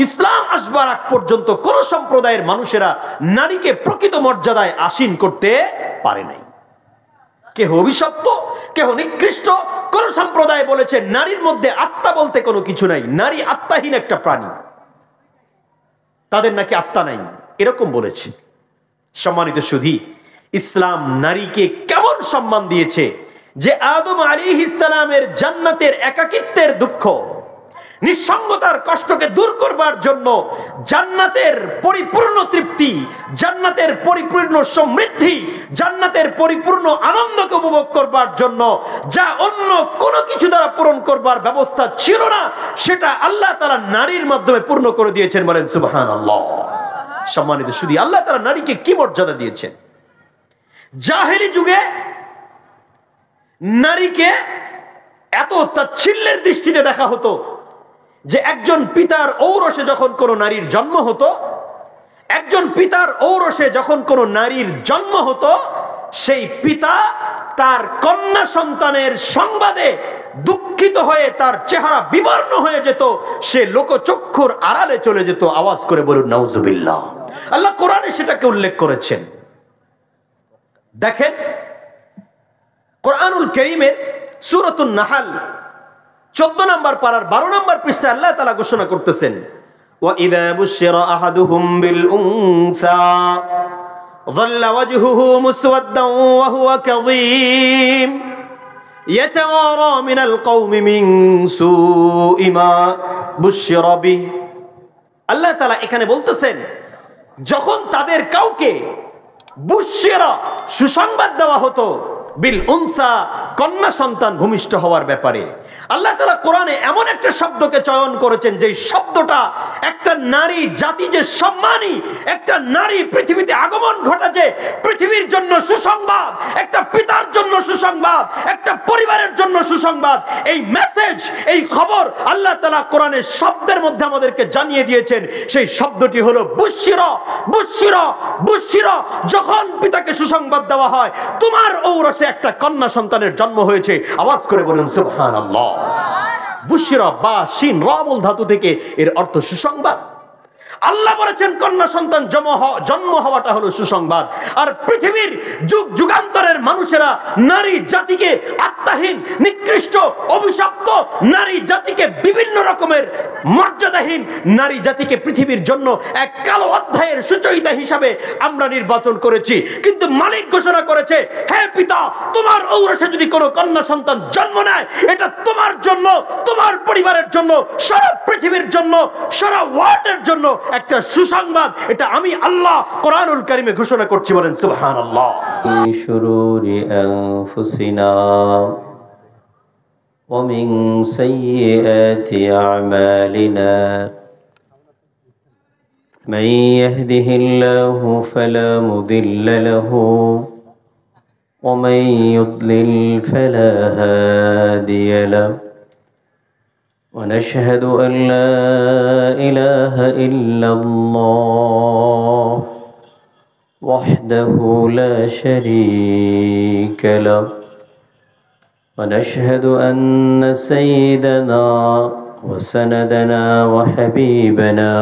ইসলাম আসবার আগ পর্যন্ত কোন সম্প্রদায়ের মানুষেরা নারীকে প্রকৃত মর্যাদায় আসীন করতে পারে নাই। কেহ অভিশপ্ত, কেহ নিকৃষ্ট। কোন সম্প্রদায় বলেছে নারীর মধ্যে আত্মা বলতে কোনো কিছু নাই, নারী আত্মাহীন একটা প্রাণী, তাদের নাকি আত্মা নাই, এরকম বলেছে। সম্মানিত সুধী, ইসলাম নারীকে কেমন সম্মান দিয়েছে যে আদম আলাইহিস সালামের জান্নাতের একাকিত্বের দুঃখ, নিঃসঙ্গতার কষ্টকে দূর করবার জন্য, জান্নাতের পরিপূর্ণ তৃপ্তি, জান্নাতের পরিপূর্ণ সমৃদ্ধি, জান্নাতের পরিপূর্ণ আনন্দকে উপভোগ করবার জন্য যা অন্য কোনো কিছু দ্বারা পূরণ করবার ব্যবস্থা ছিল না, সেটা আল্লাহ তাআলা নারীর মাধ্যমে পূর্ণ করে দিয়েছেন। বলেন সুবহানাল্লাহ। সম্মানিত শুধু আল্লাহ তাআলা নারীকে কি মর্যাদা দিয়েছেন। জাহেলি যুগে নারীকে এত তাচ্ছিল্যের দৃষ্টিতে দেখা হতো যে একজন পিতার ঔরসে যখন কোনো নারীর জন্ম হতো, একজন পিতার ঔরসে যখন কোনো নারীর জন্ম হতো, সেই পিতা তার কন্যা সন্তানের সংবাদে দুঃখিত হয়ে তার চেহারা বিবর্ণ হয়ে যেত, সে লোকচক্ষুর আড়ালে চলে যেত। আওয়াজ করে বলুন নাউজুবিল্লাহ। আল্লাহ কোরআনে সেটাকে উল্লেখ করেছেন। দেখেন কোরআনুল কারীমের সূরাতুন নাহল 14 নম্বর পারার 12 নম্বর পৃষ্ঠায় আল্লাহ তাআলা ঘোষণা করতেছেন, ওয়া ইযা বুশিরা আহাদুহুম বিল উনসা যাল্লা ওয়াজহুহু মুসওয়াদ্দান ওয়া হুয়া কাযীম ইয়াতাওয়ারা মিনাল কওমি মিন সুই মা বুশিরা বি। আল্লাহ তাআলা এখানে বলতেছেন, যখন তাদের কাউকে বুশিরা সুসংবাদ দেওয়া হতো বিল উনসা কন্যা সন্তান ভূমিষ্ঠ হওয়ার ব্যাপারে, আল্লাহ তাআলা কোরআনে এমন একটা শব্দকে চয়ন করেছেন যে শব্দটা একটা নারী জাতি যে সম্মানী, একটা নারী পৃথিবীতে আগমন ঘটাছে পৃথিবীর জন্য সুসংবাদ, একটা পিতার জন্য সুসংবাদ, একটা পরিবারের জন্য সুসংবাদ। এই মেসেজ, এই খবর আল্লাহ তাআলা কোরআনের শব্দের মধ্যে আমাদেরকে জানিয়ে দিয়েছেন। সেই শব্দটি হলো বুশিরা। বুশিরা, বুশিরা। যখন পিতাকে সুসংবাদ দেওয়া হয় তোমার ঔরসে একটা কন্যা সন্তানের জন্ম হয়েছে, আওয়াজ করে বলুন সুবহানাল্লাহ। বুশিরা বা শিন রা মূল ধাতু থেকে এর অর্থ সুসংবাদ। আল্লাহ বলেছেন কন্যা সন্তান জন্ম হওয়াটা হলো সুসংবাদ। আর পৃথিবীর যুগ যুগান্তরের মানুষেরা নারী জাতিকে আত্মাহীন, নিকৃষ্ট, অভিশপ্ত নারী জাতিকে বিভিন্ন রকমের মর্যাদাহীন নারী জাতিকে পৃথিবীর জন্য এক কালো অধ্যায়ের সুচয়িতা হিসাবে আমরা নির্বাচন করেছি। কিন্তু মালিক ঘোষণা করেছে, হে পিতা, তোমার ঔরসে যদি কোনো কন্যা সন্তান জন্ম নেয়, এটা তোমার জন্য, তোমার পরিবারের জন্য, সারা পৃথিবীর জন্য, সারা ওয়ার্ল্ডের জন্য একটা সুসংবাদ। এটা আমি আল্লাহ কোরআনুল কারীমে ঘোষণা করছি। বলেন সুবহানাল্লাহ। শুরুরি আনফুসিনা ওয়া মিন সাইয়্যাতি আমালিনা মান ইয়াহদিহিল্লাহু ফালা মুদিল্লা লাহু ওয়া মান ইউদ্লিল ফালা হাদিয়া লাহু ونشهد أن لا إله إلا الله وحده لا شريك له ونشهد أن سيدنا وسندنا وحبيبنا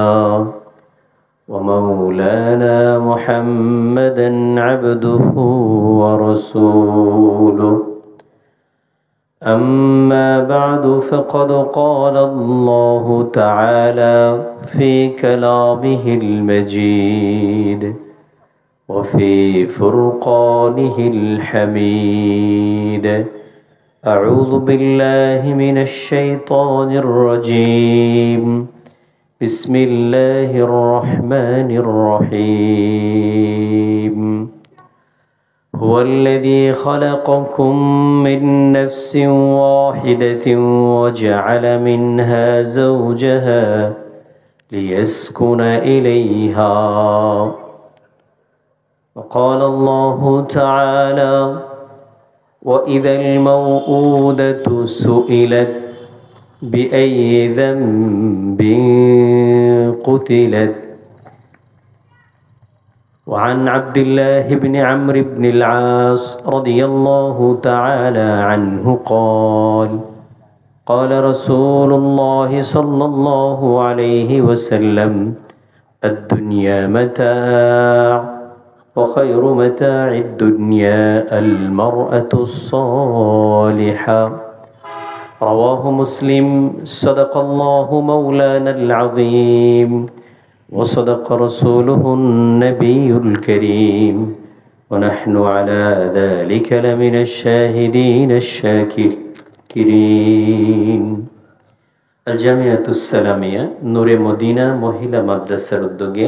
ومولانا محمدا عبده ورسوله أما بعد فقد قال الله تعالى في كلامه المجيد وفي فرقانه الحميد أعوذ بالله من الشيطان الرجيم بسم الله الرحمن الرحيم هو الذي خلقكم من نفس واحدة وجعل منها زوجها ليسكن إليها وقال الله تعالى وإذا الموءودة سئلت بأي ذنب قتلت وعن عبد الله بن عمرو بن العاص رضي الله تعالى عنه قال قال رسول الله صلى الله عليه وسلم الدنيا متاع وخير متاع الدنيا المرأة الصالحة رواه مسلم صدق الله مولانا العظيم وصدق رسوله النبي الكريم ونحن على ذلك لمن الشاهدين الشاكرين الجامعة السلامية نور مدينة মহিলা মাদ্রাসার উদ্যোগে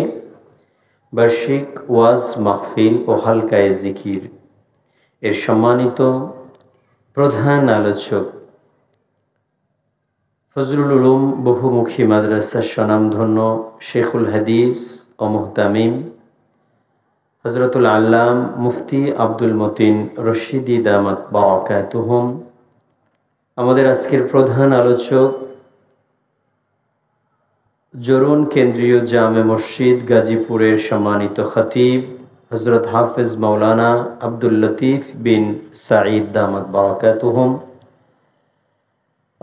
বার্ষিক ওয়াজ মাহফিল ও হালকায়ে জিকির এর সম্মানিত প্রধান আলোচক ফজলুল উলুম বহুমুখী মাদ্রাসার স্বনামধন্য শেখুল হাদিস ও মুহতামিম হযরতুল আল্লাম মুফতি আব্দুল মতিন রশিদি দামাত বারাকাতুহুম, আমাদের আজকের প্রধান আলোচক জরুন কেন্দ্রীয় জামে মসজিদ গাজীপুরের সম্মানিত খতিব হযরত হাফেজ মাওলানা আব্দুল লতিফ বিন সাঈদ দামাত বারাকাতুহুম,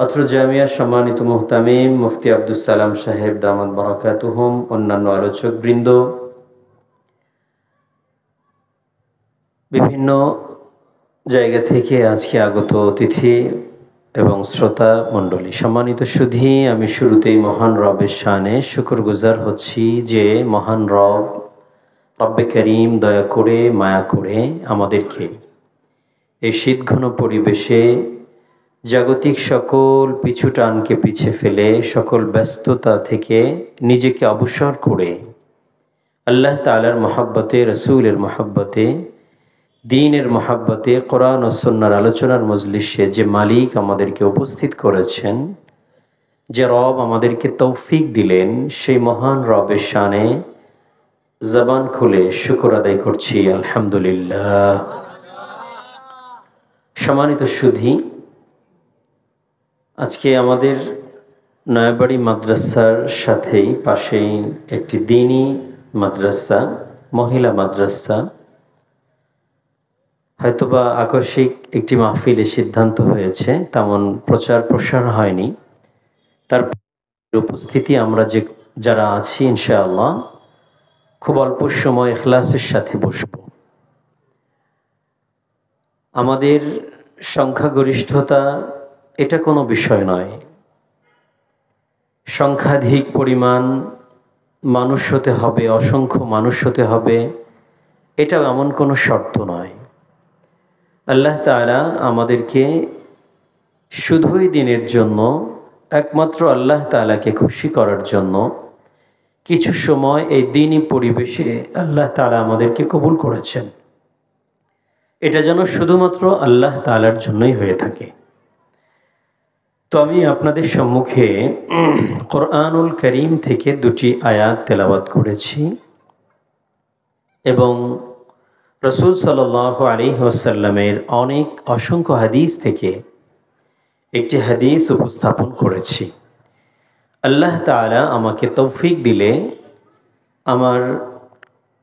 অত্র জামিয়ার সম্মানিত মুহতামিম মুফতি আব্দুস সালাম সাহেব দামাত বারাকাতুহুম, অন্যান্য আলোচক বৃন্দ, বিভিন্ন জায়গা থেকে আজকে আগত অতিথি এবং শ্রোতা মণ্ডলী, সম্মানিত সুধী, আমি শুরুতেই মহান রবের শানে শুকরগুজার হচ্ছি যে মহান রব্বে করিম দয়া করে মায়া করে আমাদেরকে এই শীতঘন পরিবেশে জাগতিক সকল পিছু টানকে পিছে ফেলে সকল ব্যস্ততা থেকে নিজেকে অবসর করে আল্লাহ তাআলার মহব্বতে, রসুলের মহব্বতে, দ্বীনের মহব্বতে, কোরআন ও সুন্নাহর আলোচনার মজলিসে যে মালিক আমাদেরকে উপস্থিত করেছেন, যে রব আমাদেরকে তৌফিক দিলেন, সেই মহান রবের শানে জবান খুলে শুকর আদায় করছি আলহামদুলিল্লাহ। সম্মানিত সুধী, আজকে আমাদের নয়াবাড়ি মাদ্রাসার সাথেই পাশেই একটি দ্বীনি মাদ্রাসা, মহিলা মাদ্রাসা, হয়তোবা আকস্মিক একটি মাহফিলের সিদ্ধান্ত হয়েছে, তেমন প্রচার প্রসার হয়নি। তার উপস্থিতি আমরা যারা আছি ইনশাআল্লাহ খুব অল্প সময় ইখলাসের সাথে বসব। আমাদের সংখ্যাগরিষ্ঠতা এটা কোনো বিষয় নয়, সংখ্যাধিক পরিমাণ মানুষ হতে হবে, অসংখ্য মানুষ হতে হবে, এটাও এমন কোনো শর্ত নয়। আল্লাহ তাআলা আমাদেরকে শুধুই দিনের জন্য, একমাত্র আল্লাহ তাআলাকে খুশি করার জন্য কিছু সময় এই দ্বীনি পরিবেশে আল্লাহ তাআলা আমাদেরকে কবুল করেছেন। এটা যেন শুধুমাত্র আল্লাহ তাআলার জন্যই হয়ে থাকে। তো আমি আপনাদের সম্মুখে কোরআনুল কারীম থেকে দুটি আয়াত তেলাওয়াত করেছি এবং রাসূল সাল্লাল্লাহু আলাইহি ওয়াসাল্লামের অসংখ্য হাদিস থেকে একটি হাদিস উপস্থাপন করেছি। আল্লাহ তাআলা আমাকে তৌফিক দিলে আমার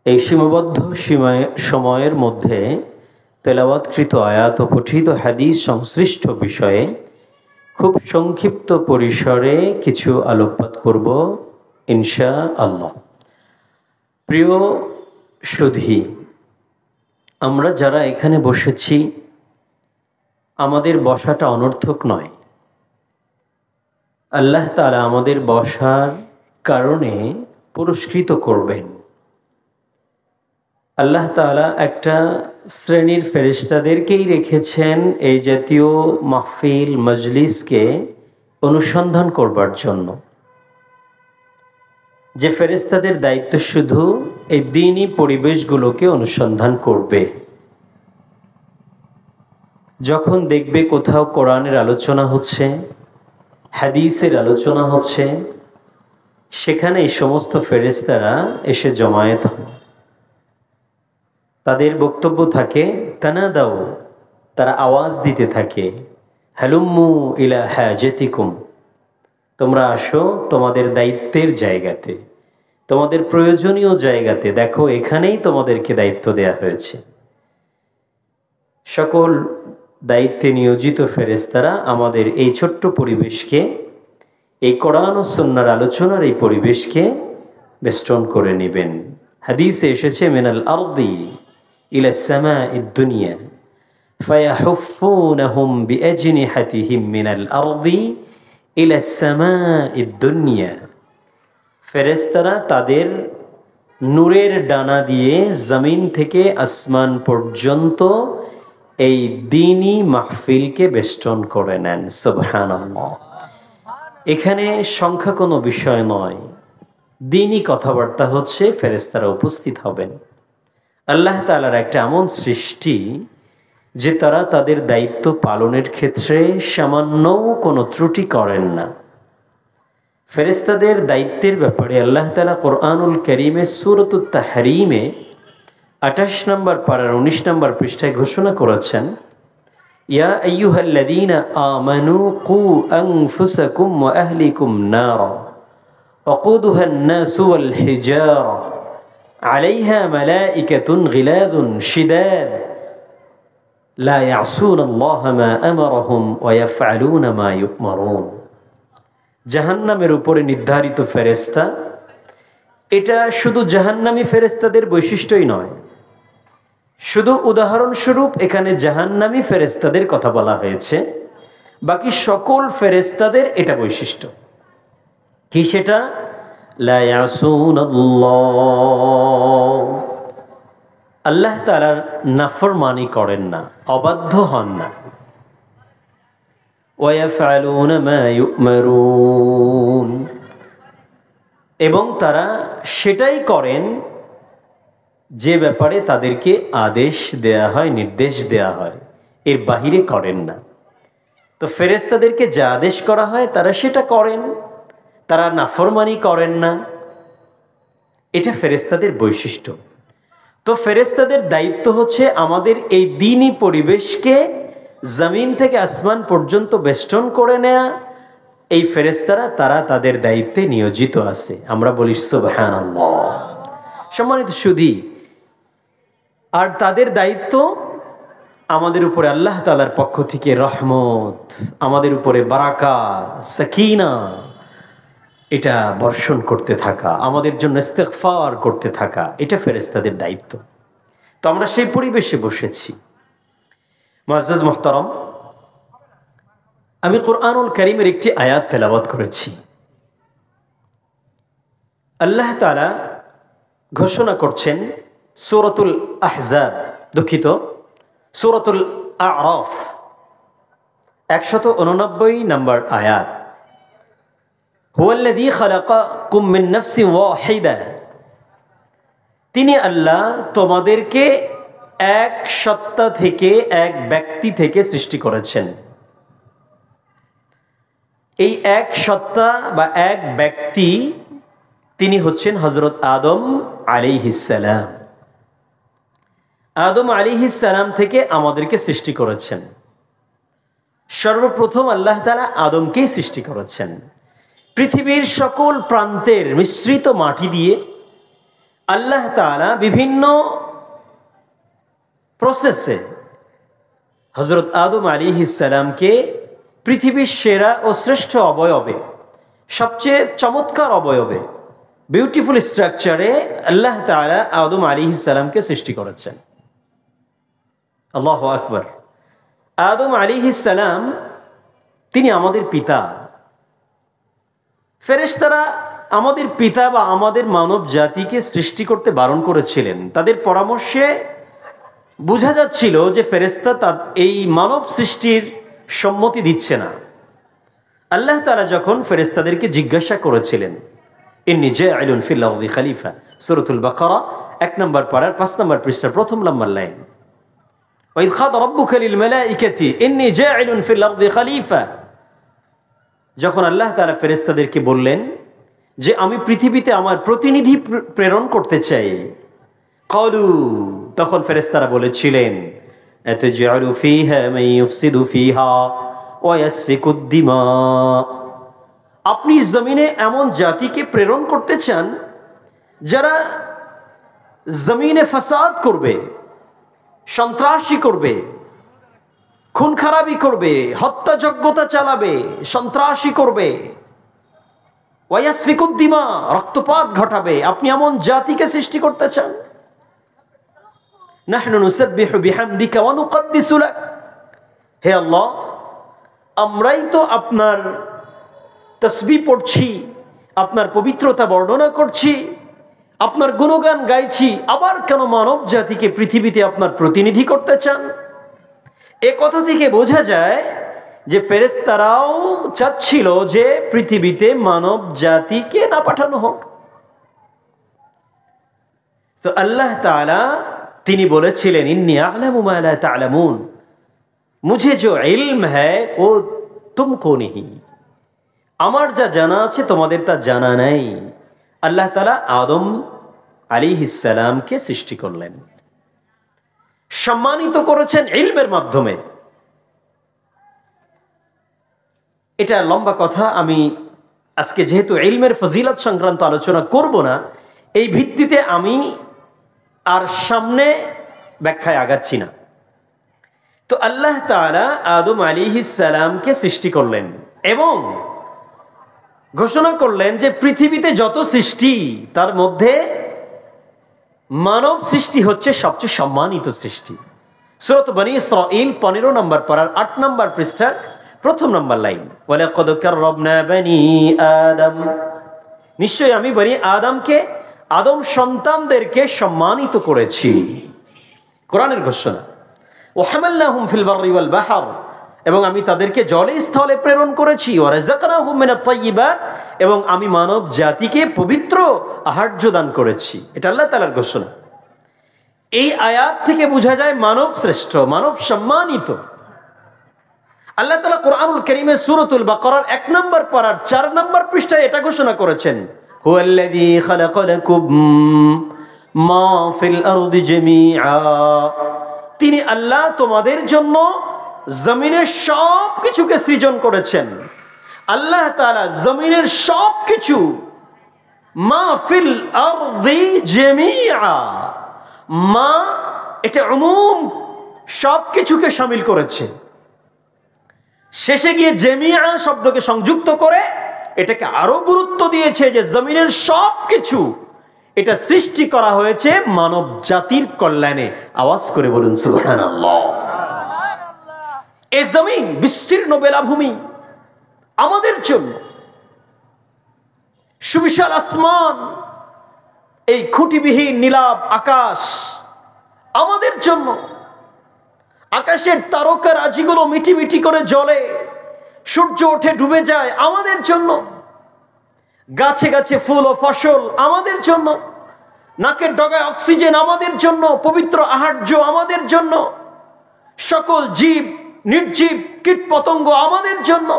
এই সীমাবদ্ধ সময়ের মধ্যে তেলাওয়াতকৃত আয়াত ও পঠিত হাদিস সংশ্লিষ্ট বিষয়ে খুব সংক্ষিপ্ত পরিসরে কিছু আলোকপাত করব ইনশাআল্লাহ। প্রিয় সুধী, আমরা যারা এখানে বসেছি আমাদের বসাটা অনর্থক নয়। আল্লাহ তাআলা আমাদের বসার কারণে পুরস্কৃত করবেন। আল্লাহ তাআলা একটা শ্রেণীর ফেরেশতাদেরকেই রেখেছেন এই জাতীয় মাহফিল মজলিসকে অনুসন্ধান করবার জন্য, যে ফেরেশতাদের দায়িত্ব শুধু এই দ্বীনি পরিবেশগুলোকে অনুসন্ধান করবে। যখন দেখবে কোথাও কোরআনের আলোচনা হচ্ছে, হাদিসের আলোচনা হচ্ছে, সেখানে এই সমস্ত ফেরেশতারা এসে জমায়েত হন। তাদের বক্তব্য থাকে তানাদাও, তারা আওয়াজ দিতে থাকে হালুম্মু ইলা হাজাতিকুম, তোমরা আসো তোমাদের দায়িত্বের জায়গাতে, তোমাদের প্রয়োজনীয় জায়গাতে, দেখো এখানেই তোমাদেরকে দায়িত্ব দেয়া হয়েছে। সকল দায়িত্বে নিয়োজিত ফেরেশতারা আমাদের এই ছোট্ট পরিবেশকে, এই কোরআন ও সুন্নাহর আলোচনার এই পরিবেশকে বেষ্টন করে নেবেন। হাদিসে এসেছে মিনাল আরদি ইলা সামাইদ দুনিয়া ফায়াহুফুনহুম বিআজনিহাতিহিম মিনাল আরদি ইলা সামাইদ দুনিয়া। ফেরেশতারা তাদের নূরের ডানা দিয়ে জমিন থেকে আসমান পর্যন্ত এই দ্বীনি মাহফিলকে বেষ্টন করে নেন। সুবহানাল্লাহ। এখানে সংখ্যা কোনো বিষয় নয়, দ্বীনি কথাবার্তা হচ্ছে ফেরেশতারা উপস্থিত হবেন। আল্লাহ তাআলার একটা এমন সৃষ্টি যে তারা তাদের দায়িত্ব পালনের ক্ষেত্রে সামান্যও কোনো ত্রুটি করেন না। ফেরেশতাদের দায়িত্বের ব্যাপারে আল্লাহ তাআলা কোরআনুল কারীমে সূরাতুত তাহরীমে 28 নম্বর পারার 19 নম্বর পৃষ্ঠায় ঘোষণা করেছেন, ইয়া আইয়ুহাল্লাযীনা আমানু কু আনফুসাকুম ওয়া আহলিকুম নারা ওয়াকুদুহা আন-নাসু ওয়াল হিজারা আলাইহা মালাইকাতুন গিলাযুন শিদাদ লা ইয়াসুনাল্লাহা মা আমারাহুম ওয়া ইয়াফআলুনা মা ইউমারুন। জাহান্নামের উপরে নির্ধারিত ফেরেশতা, এটা শুধু জাহান্নামী ফেরেশতাদের বৈশিষ্ট্যই নয়, শুধু উদাহরণস্বরূপ এখানে জাহান্নামী ফেরেশতাদের কথা বলা হয়েছে, বাকি সকল ফেরেশতাদের এটা বৈশিষ্ট্য কি? সেটা লা ইয়াসুনাল্লাহ, আল্লাহ তাআলার নাফরমানি করেন না, অবাধ্য হন না। ওয়া ইয়াফআলুনা মা ইউমারুন, এবং তারা সেটাই করেন যে ব্যাপারে তাদেরকে আদেশ দেয়া হয়, নির্দেশ দেয়া হয়, এর বাহিরে করেন না। তো ফেরেশতাদেরকে যা আদেশ করা হয় তারা সেটা করেন, তারা নাফরমানি করেন না, এটা ফেরেশতাদের বৈশিষ্ট্য। তো ফেরেশতাদের দায়িত্ব হচ্ছে আমাদের এই দ্বীনি পরিবেশকে জমিন থেকে আসমান পর্যন্ত বেষ্টন করে নেয়া। এই ফেরেশতারা তারা তাদের দায়িত্বে নিয়োজিত আছে। আমরা বলি সুবহানাল্লাহ। সম্মানিত সুধী, আর তাদের দায়িত্ব আমাদের উপরে আল্লাহ তাআলার পক্ষ থেকে রহমত, আমাদের উপরে বারাকাত, সাকিনা, এটা বর্ষণ করতে থাকা, আমাদের জন্য ইস্তিগফার করতে থাকা, এটা ফেরেশতাদের দায়িত্ব। তো আমরা সেই পরিবেশে বসেছি। মুআজ্জাজ মুহতারাম, আমি কোরআনুল কারীমের একটি আয়াত তেলাওয়াত করেছি। আল্লাহ তাআলা ঘোষণা করছেন সূরাতুল আহজাব, দুঃখিত, সূরাতুল আ'রাফ 189 নম্বর আয়াত, হুয়াল্লাযী খালাকাকুম মিন নাফসিন ওয়াহিদা, তিনি আল্লাহ তোমাদেরকে এক সত্তা থেকে, এক ব্যক্তি থেকে সৃষ্টি করেছেন। এই এক সত্তা বা এক ব্যক্তি, তিনি হচ্ছেন হযরত আদম আলাইহিস সালাম। আদম আলাইহিস সালাম থেকে আমাদেরকে সৃষ্টি করেছেন। সর্বপ্রথম আল্লাহ তাআলা আদমকেই সৃষ্টি করেছেন। পৃথিবীর সকল প্রান্তের মিশ্রিত মাটি দিয়ে আল্লাহ তাআলা বিভিন্ন প্রসেসে হযরত আদম আলাইহিস সালামকে পৃথিবীর সেরা ও শ্রেষ্ঠ অবয়বে, সবচেয়ে চমৎকার অবয়বে, বিউটিফুল স্ট্রাকচারে আল্লাহ তাআলা আদম আলাইহিস সালামকে সৃষ্টি করেছেন। আল্লাহু আকবার। আদম আলাইহিস সালাম তিনি আমাদের পিতা। ফেরেশতারা আমাদের পিতা বা আমাদের মানব জাতিকে সৃষ্টি করতে বারণ করেছিলেন। তাদের পরামর্শে বোঝা যাচ্ছিল যে ফেরেশতা এই মানব সৃষ্টির সম্মতি দিচ্ছে না। আল্লাহ তাআলা যখন ফেরেশতাদেরকে জিজ্ঞাসা করেছিলেন, ইন্নী জাইলুন ফিল আরদি খলিফা, সূরাতুল বাকারা 1 নম্বর পারার 5 নম্বর পৃষ্ঠার প্রথম নম্বর লাইন, ওয়া ইয খাযা রাব্বুকা লিল মালাইকাতি ইন্নী জাইলুন ফিল আরদি খলিফা, যখন আল্লাহ তাআলা ফেরেশতাদেরকে বললেন যে আমি পৃথিবীতে আমার প্রতিনিধি প্রেরণ করতে চাই, ক্বালু, তখন ফেরেশতারা বলেছিলেন, আতাজআলু ফীহা মান ইউফসিদু ফীহা ওয়া ইয়াসফিকুদ দিমা, আপনি জমিনে এমন জাতিকে প্রেরণ করতে চান যারা জমিনে ফাসাদ করবে, সন্ত্রাসী করবে, খুন খারাপি করবে, হত্যাযজ্ঞতা চালাবে, সন্ত্রাসী করবে, ওয়ায়াসফিকুদ্দিমা, রক্তপাত ঘটাবে। আপনি এমন জাতিকে সৃষ্টি করতে চান? নাহনু নুসাব্বিহু বিহামদিকা ওয়া নুকদ্দিসু লাক। হে আল্লাহ, আমরাই তো আপনার তাসবিহ পড়ছি, আপনার পবিত্রতা বর্ণনা করছি, আপনার গুণগান গাইছি, আবার কেন মানব জাতিকে পৃথিবীতে আপনার প্রতিনিধি করতে চান? এ কথা থেকে বোঝা যায় যে ফেরেশতারাও চাচ্ছিল যে পৃথিবীতে মানব জাতিকে না পাঠানো হোক। তো আল্লাহ তাআলা তিনি বলেছিলেন, ইন্নী আ'লামু মা লা তা'লামুন, মুঝে जो इल्म है वो तुमको नहीं, আমার যা জানা আছে তোমাদের তা জানা নাই। আল্লাহ তাআলা আদম আলাইহিস সালামকে সৃষ্টি করলেন, সম্মানিত করেছেন ইলমের মাধ্যমে। এটা লম্বা কথা, আমি আজকে যেহেতু ইলমের ফজিলত সংক্রান্ত আলোচনা করব না, এই ভিত্তিতে আমি আর সামনে ব্যাখ্যায় আগাচ্ছি না। তো আল্লাহ তাআলা আদম আলাইহিস সালামকে সৃষ্টি করলেন এবং ঘোষণা করলেন যে পৃথিবীতে যত সৃষ্টি তার মধ্যে মানব সৃষ্টি হচ্ছে সবচেয়ে সম্মানিত সৃষ্টি। সূরা বনী ইসরাঈল 15 নম্বর পারার 8 নম্বর পৃষ্ঠার 1 নম্বর লাইন, ওয়ালাকাদ কাররামনা বনী আদম, নিশ্চয়ই আমি বনী আদমকে, আদম সন্তানদেরকে সম্মানিত করেছি। কোরআনের ঘোষণা। ওয়া হামালনাহুম ফিল বাররি ওয়াল বাহর, এবং আমি তাদেরকে জলে স্থলে প্রেরণ করেছি। ওয়া রাযাকনাহুম মিনাত তাইয়্যিবাত, এবং আমি মানব জাতিকে পবিত্র আহার্য দান করেছি। এটা আল্লাহ তাআলার ঘোষণা। এই আয়াত থেকে বোঝা যায় মানব শ্রেষ্ঠ, মানব সম্মানিত। আল্লাহ তাআলা কোরআনুল কারীমে সূরাতুল বাকারার 1 নম্বর পারার 4 নম্বর পৃষ্ঠায় এটা ঘোষণা করেছেন, হুয়াল্লাযী খালাকালাকুম মা ফিল আরদি জামিআ, তিনি আল্লাহ তোমাদের জন্য জমিনের সব কিছুকে সৃজন করেছেন। আল্লাহ তাআলা জমিনের সব কিছু, মা ফিল আরদি জামিআ, মা এটা উমুম সব কিছুকে শামিল করেছে। শেষে গিয়ে জামিআ শব্দকে সংযুক্ত করে এটাকে আরো গুরুত্ব দিয়েছে যে জমিনের সব কিছু এটা সৃষ্টি করা হয়েছে মানব জাতির কল্যাণে। আওয়াজ করে বলুন সুবহানাল্লাহ। এই জমিন বিস্তীর্ণ বেলাভূমি আমাদের জন্য, সুবিশাল আসমান, এই খুঁটিবিহীন নীলাভ আকাশ আমাদের জন্য, আকাশের তারকা রাজিগুলো মিটি মিটি করে জ্বলে, সূর্য ওঠে ডুবে যায় আমাদের জন্য, গাছে গাছে ফুল ও ফসল আমাদের জন্য, নাকের ডগায় অক্সিজেন আমাদের জন্য, পবিত্র আহার্য আমাদের জন্য, সকল জীব নির্জীব কীট পতঙ্গ আমাদের জন্য।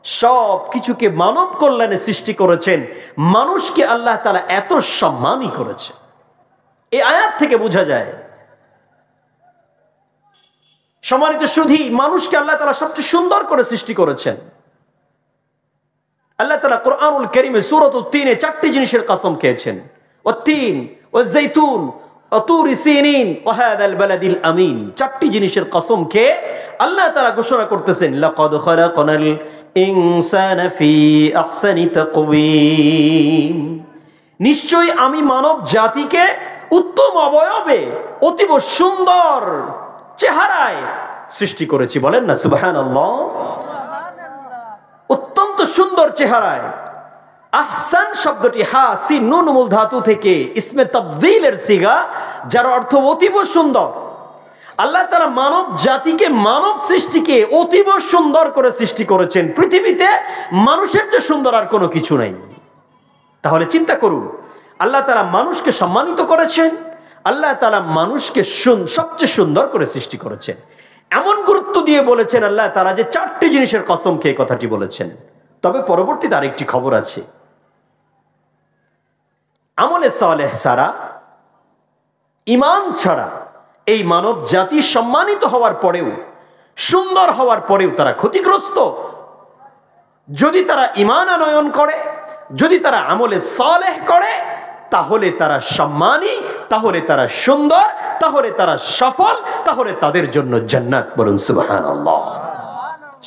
সব কিছুকে মানব কল্যাণে সৃষ্টি করেছেন। মানুষকে আল্লাহ তাআলা এত সম্মানই করেছে। এই আয়াত থেকে বোঝা যায় সম্মানিত সুধী, মানুষকে আল্লাহ তাআলা সবচেয়ে সুন্দর করে সৃষ্টি করেছেন। আল্লাহ তাআলা কোরআনুল কারীমে সূরাতুত তিনে 4টি জিনিসের কসম খেয়েছেন, ওয়াত-তিন ওয়াজ-যাইতুন ওয়া তুরি সিনিন ওয়া হাযাল বালাদিল আমিন। 4টি জিনিসের কসম খেয়ে আল্লাহ তাআলা ঘোষণা করতেছেন, লাকাদ খালাকনাল ইনসানা ফি আহসানি তাকওয়িম, নিশ্চয়ই আমি মানব জাতিকে উত্তম অবয়বে অতীব সুন্দর চেহারায় সৃষ্টি করেছি। বলেন না সুবহানাল্লাহ। অত্যন্ত সুন্দর চেহারায়। আহসান শব্দটি হা সিন নুন মূল ধাতু থেকে ইসমে তাফযীলের সিগা, যার অর্থ অতীব সুন্দর। আল্লাহ তাআলা মানব জাতিকে, মানব সৃষ্টিকে অতীব সুন্দর করে সৃষ্টি করেছেন। পৃথিবীতে মানুষের যে সুন্দর আর কোনো কিছু নাই। তাহলে চিন্তা করুন, আল্লাহ তাআলা মানুষকে সম্মানিত করেছেন, আল্লাহ তাআলা মানুষকে সবচেয়ে সুন্দর করে সৃষ্টি করেছেন। এমন গুরুত্ব দিয়ে বলেছেন আল্লাহ তাআলা যে 4টি জিনিসের কসম খেয়ে কথাটি বলেছেন। তবে পরবর্তীতে আরেকটি খবর আছে, আমলে সালেহ ছাড়া, ঈমান ছাড়া এই মানব জাতি সম্মানিত হওয়ার পরেও, সুন্দর হওয়ার পরেও তারা ক্ষতিগ্রস্ত। যদি তারা ঈমান আনয়ন করে, যদি তারা আমলে সালেহ করে, তাহলে তারা সম্মানী, তাহলে তারা সুন্দর, তাহলে তারা সফল, তাহলে তাদের জন্য জান্নাত। বলুন সুবহানাল্লাহ।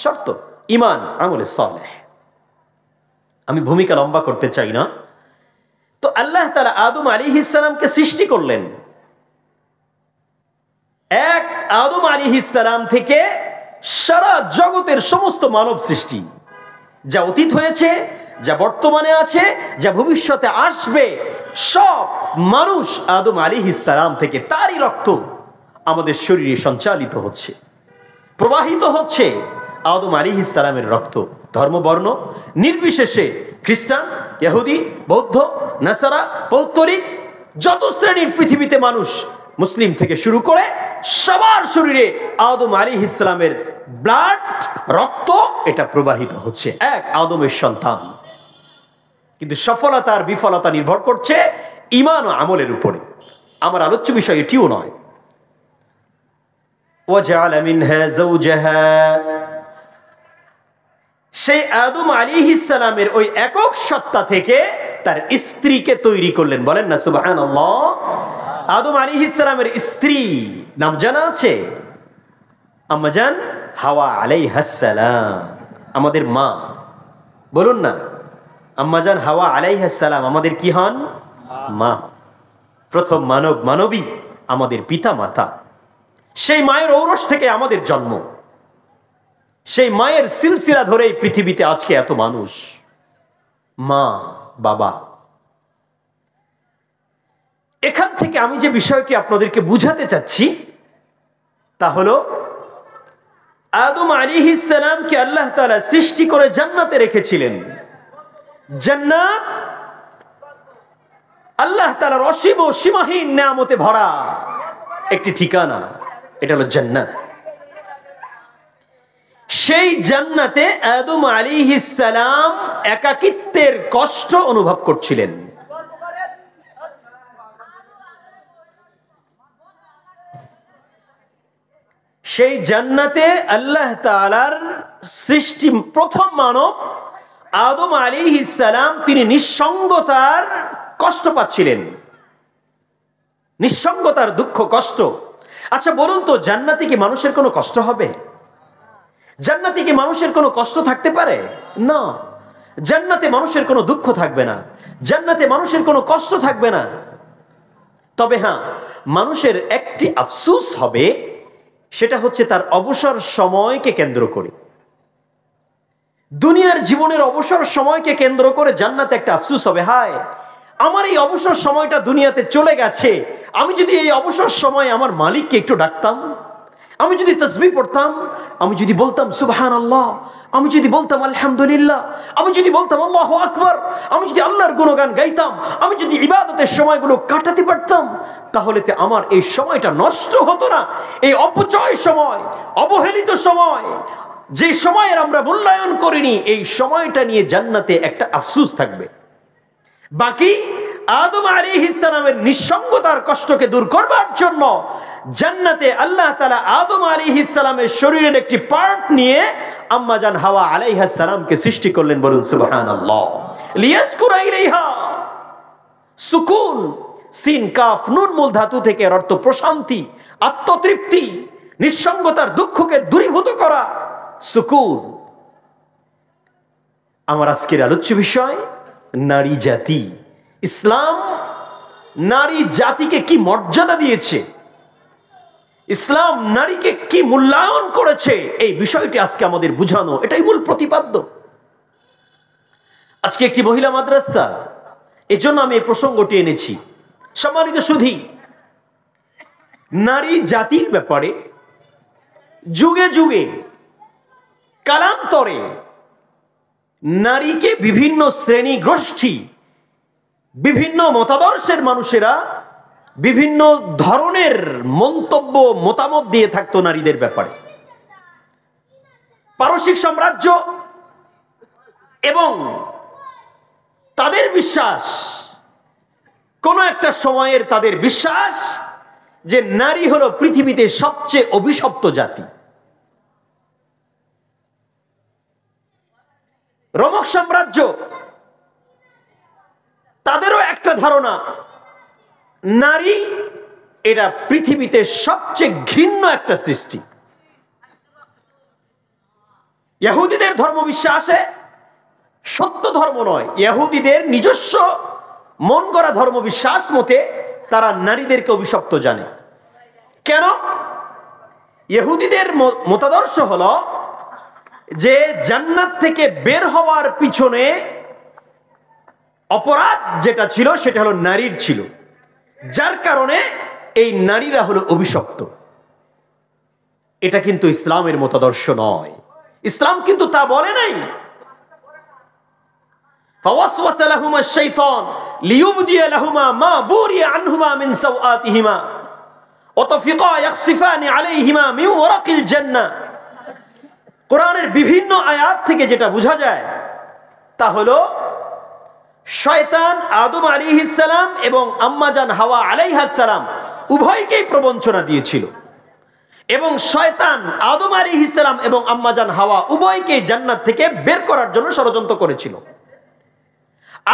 শর্ত ঈমান আমলে সালেহ। আমি ভূমিকা লম্বা করতে চাই না। তো আল্লাহ তাআলা আদম আলাইহিস সালামকে সৃষ্টি করলেন। এক আদম আলাইহিস সালাম থেকে সারা জগতের সমস্ত মানব সৃষ্টি, যা অতীত হয়েছে, যা বর্তমানে আছে, যা ভবিষ্যতে আসবে, সব মানুষ আদম আলাইহিস সালাম থেকে। তারই রক্ত আমাদের শরীরে সঞ্চালিত হচ্ছে, প্রবাহিত হচ্ছে আদম আলাইহিস সালামের রক্ত। ধর্ম বর্ণ নির্বিশেষে খ্রিস্টান, ইহুদি, বৌদ্ধ, নাসারা, পৌত্তরিক, যত শ্রেণীর পৃথিবীতে মানুষ, মুসলিম থেকে শুরু করে সবার শরীরে আদম আলাইহিস সালামের ব্লাড, রক্ত, এটা প্রবাহিত হচ্ছে। এক আদমের সন্তান। কিন্তু সফলতা আর বিফলতা নির্ভর করছে ঈমান ও আমলের উপরে। আমার আলোচ্য বিষয় এটিও নয়। ওয়াজআলা মিনহা যাওজাহা, সেই আদম আলাইহিস সালামের ওই একক সত্তা থেকে তার স্ত্রীকে তৈরি করলেন। বলেন না সুবহানাল্লাহ। আদম আলাইহিস সালামের স্ত্রী নাম জানা আছে? আম্মাজান হাওয়া আলাইহাস সালাম, আমাদের মা। বলুন না, আম্মাজান হাওয়া আলাইহাস সালাম আমাদের কি হন? মা। প্রথম মানব, মানবী আমাদের পিতা মাতা। সেই মায়ের ঔরস থেকে আমাদের জন্ম। সেই মায়ের সিলসিলা ধরেই পৃথিবীতে আজকে এত মানুষ। মা, বাবা। এখান থেকে আমি যে বিষয়টি আপনাদেরকে বুঝাতে চাচ্ছি তা হলো, আদম আলাইহিস সালামকে আল্লাহ তাআলা সৃষ্টি করে জান্নাতে রেখেছিলেন। জান্নাত আল্লাহ তাআলার অসীম ও সীমাহীন নিয়ামতে ভরা একটি ঠিকানা। এটা হলো জান্নাত। সেই জান্নাতে আদম আলাইহিস সালাম একাকিত্বের কষ্ট অনুভব করছিলেন। সেই জান্নাতে আল্লাহ তাআলার সৃষ্টি প্রথম মানব আদম আলাইহিস সালাম, তিনি নিঃসঙ্গতার কষ্ট পাচ্ছিলেন, নিঃসঙ্গতার দুঃখ কষ্ট। আচ্ছা বলুন তো, জান্নাতে কি মানুষের কোনো কষ্ট হবে? জান্নাতে কি মানুষের কোনো কষ্ট থাকতে পারে? না। জান্নাতে মানুষের কোনো দুঃখ থাকবে না, জান্নাতে মানুষের কোনো কষ্ট থাকবে না। তবে হ্যাঁ, মানুষের একটি আফসোস হবে, সেটা হচ্ছে তার অবসর সময়কে কেন্দ্র করে। দুনিয়ার জীবনের অবসর সময়কে কেন্দ্র করে জান্নাতে একটা আফসোস হবে, হায় আমার এই অবসর সময়টা দুনিয়াতে চলে গেছে, আমি যদি এই অবসর সময় আমার মালিককে একটু ডাকতাম, আমি যদি তাসবিহ পড়তাম, আমি যদি বলতাম সুবহানাল্লাহ, আমি যদি বলতাম আলহামদুলিল্লাহ, আমি যদি বলতাম আল্লাহু আকবার, আমি যদি আল্লাহর গুণগান গাইতাম, আমি যদি ইবাদতের সময়গুলো কাটাতে পারতাম, তাহলে তো আমার এই সময়টা নষ্ট হতো না। এই অপচয় সময়, অবহেলিত সময়, যে সময়ের আমরা মূল্যায়ন করিনি, এই সময়টা নিয়ে জান্নাতে একটা আফসোস থাকবে। বাকি আদম আলাইহিস সালামের নিঃসঙ্গতার কষ্টকে দূর করবার জন্য জান্নাতে আল্লাহ তাআলা আদম আলাইহিস সালামের শরীরের একটি পার্ট নিয়ে আম্মাজান হাওয়া আলাইহাস সালামকে সৃষ্টি করলেন। বলুন সুবহানাল্লাহ। লিয়াসকুরা ইলাইহা, সুকুন, সিন কাফ নুন মূল ধাতু থেকে, এর অর্থ প্রশান্তি, আত্মতৃপ্তি, নিঃসঙ্গতার দুঃখকে দূরীভূত করা, সুকুন। আমার আজকের আলোচ্য বিষয় নারী জাতি। ইসলাম নারী জাতিকে কি মর্যাদা দিয়েছে, ইসলাম নারীকে কি মূল্যায়ন করেছে, এই বিষয়টি আজকে আমাদের বুঝানো, এটাই মূল প্রতিপাদ্য। আজকে একটি মহিলা মাদ্রাসা, এজন্য আমি এই প্রসঙ্গটি এনেছি। সম্মানিত সুধী, নারী জাতির ব্যাপারে যুগে যুগে কালান্তরে নারীকে বিভিন্ন শ্রেণী গোষ্ঠী, বিভিন্ন মতাদর্শের মানুষেরা বিভিন্ন ধরনের মন্তব্য, মতামত দিয়ে থাকতো নারীদের ব্যাপারে। পারসিক সাম্রাজ্য এবং তাদের বিশ্বাস, কোন একটা সময়ের তাদের বিশ্বাস যে নারী হলো পৃথিবীতে সবচেয়ে অভিশপ্ত জাতি। রোমক সাম্রাজ্য, তাদেরও একটা ধারণা নারী এটা পৃথিবীতে সবচেয়ে ঘৃণ্য একটা সৃষ্টি। ইহুদিদের ধর্মবিশ্বাসে সত্য ধর্ম নয়, ইহুদিদের নিজস্ব মন গড়া ধর্মবিশ্বাস মতে তারা নারীদেরকে অভিশপ্ত জানে। কেন? ইহুদিদের মতাদর্শ হলো যে জান্নাত থেকে বের হওয়ার পিছনে অপরাধ যেটা ছিল সেটা হলো নারীর ছিল, যার কারণে এই নারীরা হলো অভিশপ্ত। এটা কিন্তু ইসলামের মতাদর্শ নয়। ইসলাম কিন্তু তা বলে নাই। ফাওয়াসওয়াসা লাহুমা শাইতান লিইউবদিয়া লাহুমা মা বুরিয়া আনহুমা মিন সাওআতিহিমা ওয়া তাফিকা ইয়াখসিফানি আলাইহিমা মিন ওয়ারাকিল জান্নাহ। কোরআনের বিভিন্ন আয়াত থেকে যেটা বোঝা যায় তা হলো শয়তান আদম আলাইহিস সালাম এবং আম্মাজান হাওয়া আলাইহাস সালাম উভয়কেই প্রবঞ্চনা দিয়েছিল, এবং শয়তান আদম আলাইহিস সালাম এবং আম্মাজান হাওয়া উভয়কেই জান্নাত থেকে বের করার জন্য ষড়যন্ত্র করেছিল।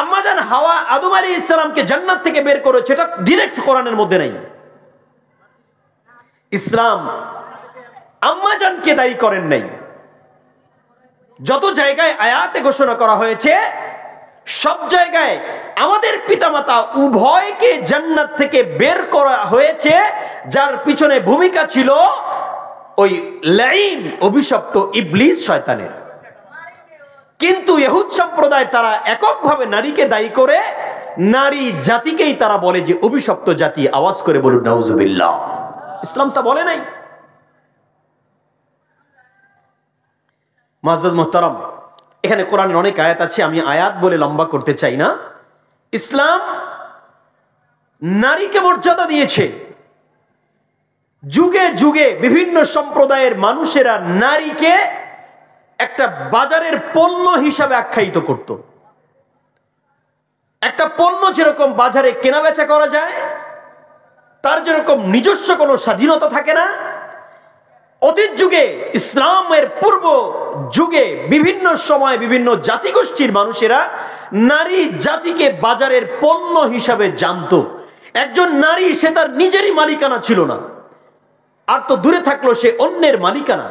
আম্মাজান হাওয়া আদম আলাইহিস সালামকে জান্নাত থেকে বের করেছে, এটা ডাইরেক্ট কোরআনের মধ্যে নাই। ইসলাম আম্মাজানকে দায়ী করেন নাই। যত জায়গায় আয়াতে ঘোষণা করা হয়েছে সব জায়গায় আমাদের পিতামাতা উভয়কে জান্নাত থেকে বের করা হয়েছে, যার পিছনে ভূমিকা ছিল ওই লাঈন অভিশপ্ত ইবলিস শয়তানের। কিন্তু ইহুদ সম্প্রদায় তারা এককভাবে নারীকে দায়ী করে নারী জাতিকেই তারা বলে যে অভিশপ্ত জাতি। আওয়াজ করে বলুন নাউজুবিল্লাহ। ইসলাম তা বলে নাই। মুআজ্জাজ মুহতারাম, এখানে কোরআনের অনেক আয়াত আছে, আমি আয়াত বলে লম্বা করতে চাই না। ইসলাম নারীকে মর্যাদা দিয়েছে। যুগে যুগে বিভিন্ন সম্প্রদায়ের মানুষেরা নারীকে একটা বাজারের পণ্য হিসাবে আখ্যায়িত করত। একটা পণ্য যেরকম বাজারে কেনাবেচা করা যায়, তার যেরকম নিজস্ব কোনো স্বাধীনতা থাকে না, অতীত যুগে ইসলামের পূর্ব যুগে বিভিন্ন সময় বিভিন্ন জাতিগোষ্ঠীর মানুষেরা নারী জাতিকে বাজারের পণ্য হিসাবে জানত। একজন নারী সে তার নিজেরই মালিকানা ছিল না, আর তো দূরে থাকলো সে অন্যের মালিকানা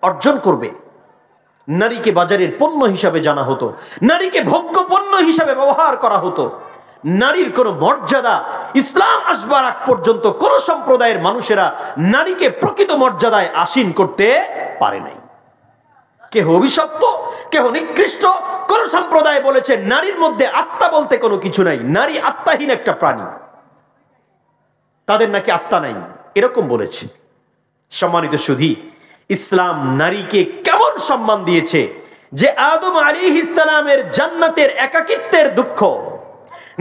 অর্জন করবে। নারীকে বাজারের পণ্য হিসাবে জানা হতো, নারীকে ভোগ্য পণ্য হিসাবে ব্যবহার করা হতো। নারীর কোনো মর্যাদা ইসলাম আসবার আগ পর্যন্ত কোন সম্প্রদায়ের মানুষেরা নারীকে প্রকৃত মর্যাদায় আসীন করতে পারে নাই। কেহ অভিশপ্ত, কেহ নিকৃষ্ট। কোন সম্প্রদায় বলেছে নারীর মধ্যে আত্মা বলতে কোনো কিছু নাই, নারী আত্মাহীন একটা প্রাণী, তাদের নাকি আত্মা নাই, এরকম বলেছে। সম্মানিত সুধী, ইসলাম নারীকে কেমন সম্মান দিয়েছে যে আদম আলাইহিস সালামের জান্নাতের একাকিত্বের দুঃখ,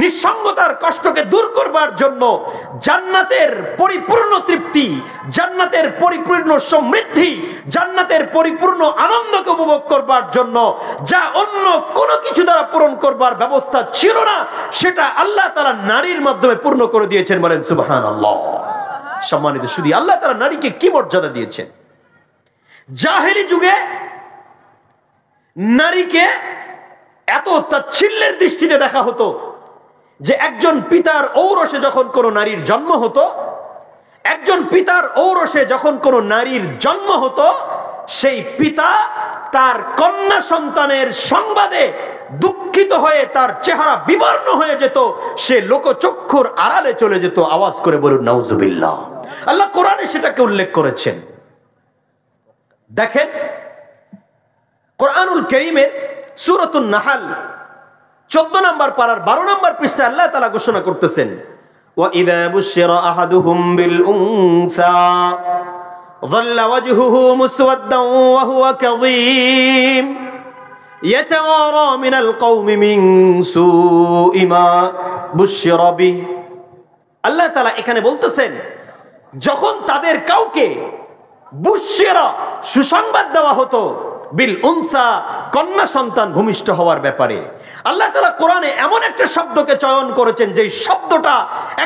নিঃসঙ্গতার কষ্টকে দূর করবার জন্য জান্নাতের পরিপূর্ণ তৃপ্তি, জান্নাতের পরিপূর্ণ সমৃদ্ধি, জান্নাতের পরিপূর্ণ আনন্দকে উপভোগ করবার জন্য যা অন্য কোনো কিছু দ্বারা পূরণ করবার ব্যবস্থা ছিল না, সেটা আল্লাহ তাআলা নারীর মাধ্যমে পূর্ণ করে দিয়েছেন। বলেন সুবহানাল্লাহ। সম্মানিত শুধু আল্লাহ তাআলা নারীকে কি মর্যাদা দিয়েছেন। জাহেলি যুগে নারীকে এত তাচ্ছিল্যের দৃষ্টিতে দেখা হতো যে একজন পিতার ঔরসে যখন কোনো নারীর জন্ম হতো, একজন পিতার ঔরসে যখন কোনো নারীর জন্ম হতো, সেই পিতা তার কন্যা সন্তানের সংবাদে দুঃখিত হয়ে তার চেহারা বিবর্ণ হয়ে যেত, সে লোকচক্ষুর আড়ালে চলে যেত। আওয়াজ করে বলুন নাউজুবিল্লাহ। আল্লাহ কোরআনে সেটাকে উল্লেখ করেছেন। দেখেন কোরআনুল কারীমের সূরাতুন নাহল 14 নম্বর পারার 12 নম্বর পৃষ্ঠায় আল্লাহ তাআলা ঘোষণা করতেছেন, ওয়া ইযা বুশিরা আহাদুহুম বিল উনসা যাল্লা ওয়াজহুহু মুসওয়াদ্দান ওয়া হুয়া কাযীম ইয়াতাওয়ারা মিনাল কওমি মিন সুই মা বুশিরা বি। আল্লাহ তাআলা এখানে বলতেছেন, যখন তাদের কাউকে বুশিরা সুসংবাদ দেওয়া হতো, বিল উনসা, কন্যা সন্তান ভূমিষ্ঠ হওয়ার ব্যাপারে আল্লাহ তাআলা কোরআনে এমন একটা শব্দকে চয়ন করেছেন যে শব্দটা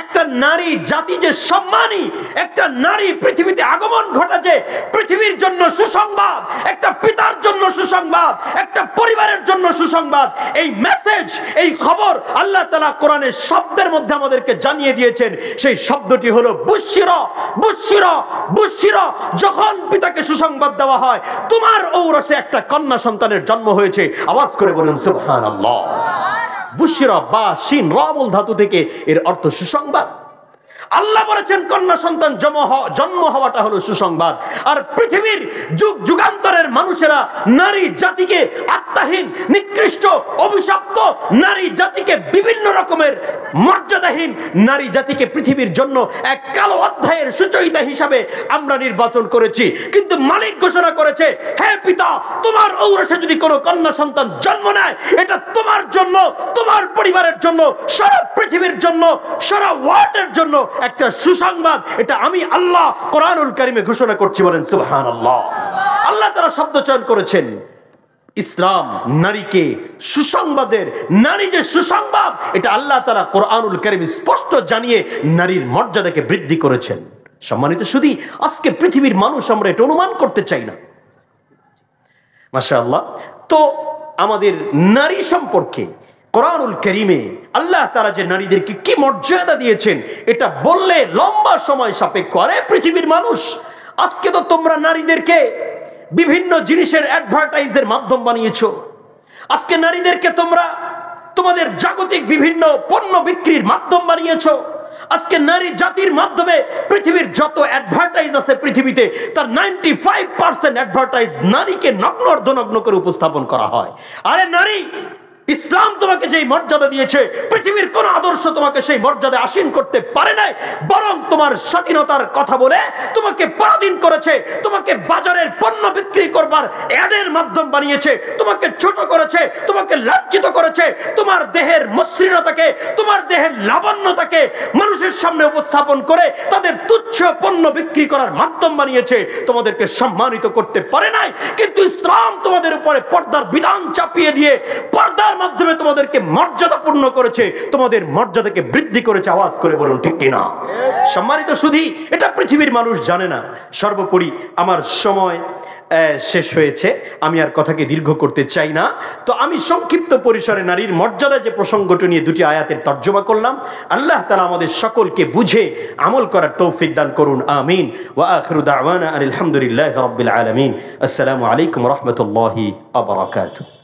একটা নারী জাতি যে সম্মানী, একটা নারী পৃথিবীতে আগমন ঘটাছে পৃথিবীর জন্য সুসংবাদ, একটা পিতার জন্য সুসংবাদ, একটা পরিবারের জন্য সুসংবাদ। এই মেসেজ, এই খবর আল্লাহ তাআলা কোরআনের শব্দের মধ্যে আমাদেরকে জানিয়ে দিয়েছেন। সেই শব্দটি হলো বুশরা। বুশরা, বুশরা, যখন পিতাকে সুসংবাদ দেওয়া হয় তোমার ঔরসে একটা কন্যা সন্তানের জন্ম হয়েছে, আওয়াজ করে বলুন সুবহানাল্লাহ। বুশরা বা শিন রা মূল ধাতু থেকে এর অর্থ সুসংবাদ। আল্লাহ বলেছেন কন্যা সন্তান জন্ম হওয়াটা হলো সুসংবাদ। আর পৃথিবীর যুগ যুগান্তরের মানুষেরা নারী জাতিকে আত্মাহীন, নিকৃষ্ট, অভিশপ্ত নারী জাতিকে বিভিন্ন রকমের মর্যাদাহীন নারী জাতিকে পৃথিবীর জন্য এক কালো অধ্যায়ের সুচয়িতা হিসাবে আমরা নির্বাচন করেছি। কিন্তু মালিক ঘোষণা করেছে, হে পিতা, তোমার ঔরসে যদি কোনো কন্যা সন্তান জন্ম নেয় এটা তোমার জন্য, তোমার পরিবারের জন্য, সারা পৃথিবীর জন্য, সারা ওয়ার্ল্ডের জন্য একটা সুসংবাদ। এটা আমি আল্লাহ কোরআনুল কারীমে ঘোষণা করছি, বলেন সুবহানাল্লাহ। আল্লাহ তাআলা শব্দ চয়ন করেছেন। ইসলাম নারীকে সুসংবাদের, নারী যে সুসংবাদ এটা আল্লাহ তাআলা কোরআনুল কারীমে স্পষ্ট জানিয়ে নারীর মর্যাদাকে বৃদ্ধি করেছেন। সম্মানিত শুধু আজকে পৃথিবীর মানুষ আমরা এটা অনুমান করতে চাই না। মাশাআল্লাহ। তো আমাদের নারী সম্পর্কে কোরআনুল কারীমে আল্লাহ তাআলা যে নারীদেরকে কি মর্যাদা দিয়েছেন এটা বললে লম্বা সময় সাপেক্ষ। আরে পৃথিবীর মানুষ, আজকে তো তোমরা নারীদেরকে বিভিন্ন জিনিসের অ্যাডভার্টাইজের মাধ্যম বানিয়েছো। আজকে নারীদেরকে তোমরা তোমাদের জাগতিক বিভিন্ন পণ্য বিক্রির মাধ্যম বানিয়েছো। আজকে নারী জাতির মাধ্যমে পৃথিবীর যত অ্যাডভার্টাইজ আছে পৃথিবীতে তার 95% অ্যাডভার্টাইজ নারীকে নগ্ন অর্ধনগ্ন করে উপস্থাপন করা হয়। আরে নারী, ইসলাম তোমাকে যেই মর্যাদা দিয়েছে পৃথিবীর কোন আদর্শ তোমাকে সেই মর্যাদা আসীন করতে পারে নাই, বরং তোমার স্বাধীনতার কথা বলে তোমাকে পরাধীন করেছে, তোমাকে বাজারের পণ্য বিক্রি করবার অ্যাডের মাধ্যম বানিয়েছে, তোমাকে ছোট করেছে, তোমাকে লাঞ্ছিত করেছে, তোমার দেহের মসৃণতাকে, তোমার দেহের লাবণ্যতাকে মানুষের সামনে উপস্থাপন করে তাদের তুচ্ছ পণ্য বিক্রি করার মাধ্যম বানিয়েছে, তোমাদেরকে সম্মানিত করতে পারে নাই। কিন্তু ইসলাম তোমাদের উপরে পর্দার বিধান চাপিয়ে দিয়ে পর্দার মাধ্যমে তোমাদেরকে মর্যাদাপূর্ণ করেছে, তোমাদের মর্যাদাকে বৃদ্ধি করেছে। আওয়াজ করে বলুন ঠিক কিনা? সম্মানিত শুধু এটা পৃথিবীর মানুষ জানে না। সর্বোপরি আমার সময় শেষ হয়েছে, আমি আর কথাকে দীর্ঘ করতে চাই না। তো আমি সংক্ষিপ্ত পরিসরে নারীর মর্যাদা যে প্রসঙ্গটি নিয়ে দুটি আয়াতের তর্জমা করলাম। আল্লাহ তাআলা আমাদের সকলকে বুঝে আমল করার তৌফিক দান করুন, আমিন। ওয়া আখিরু দাওয়ানা আলহামদুলিল্লাহি রাব্বিল আলামিন। আসসালামু আলাইকুম ওয়া রাহমাতুল্লাহি ওয়া বারাকাতুহু।